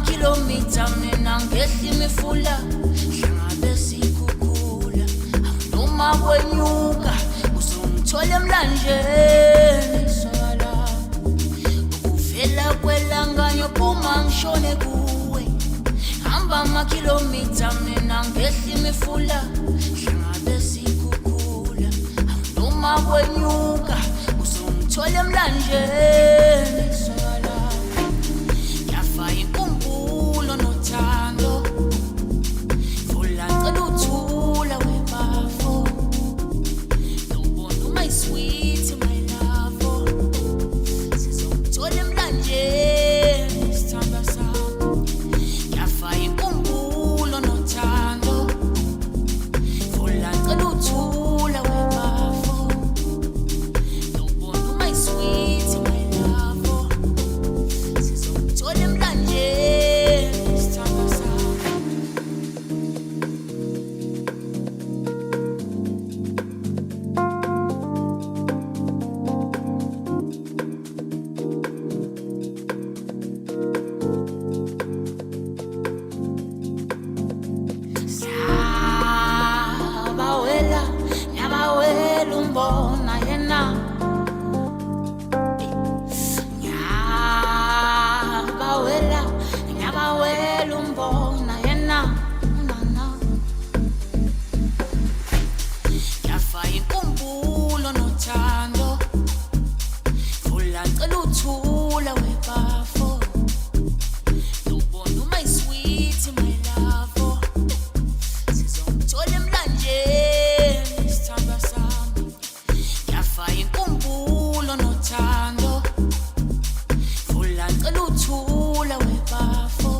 Kilometer mina ngehla imifula hlangabe sikukula noma kwenyuka uzongithola emlanjeni sala ukuvela kwelanganyo phuma ngishone kuwe hamba ama-kilometer mina ngehla imifula hlangabe sikukula noma kwenyuka uzongithola emlanjeni sala yafa inkumbulo nothando vula cela uthula webafo nobona my sweet my love sizongithola emlanjeni sithanda sami yafa inkumbulo nothando vula cela uthula webafo nobona my sweet my love sizongithola emlanjeni sithanda sami. Sabawela, nyabawela umbona yena. Nyabawela, nyabawela umbona yena. Nana. Yafa inkumbulo nothando. Vula cela uthula webafo. Nobona my sweet my love. Sizongithola emlanjeni sithanda sami. Yafa inkumbulo nothando. Vula cela uthula webafo.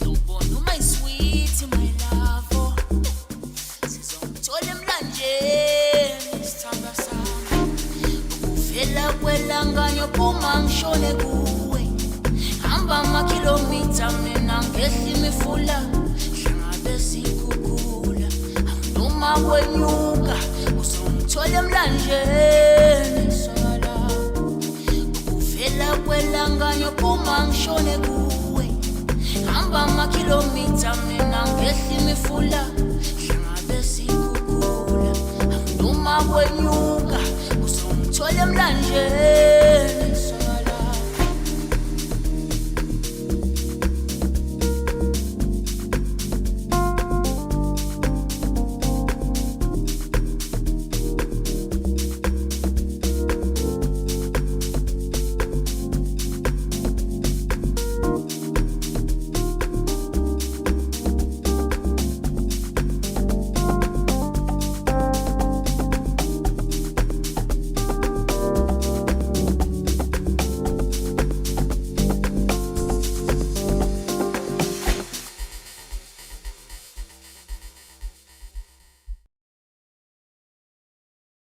Nobona my sweet my love. Sizongithola emlanjeni sithanda sami. Ukuvela kwelanganyo phuma ngishone kuwe hamba ama-kilometer mina ngehla imifula hlangabe sikukula noma kwenyuka uzongithola emlanjeni sala ukuvela kwelanganyo phuma ngishone kuwe hamba ama-kilometer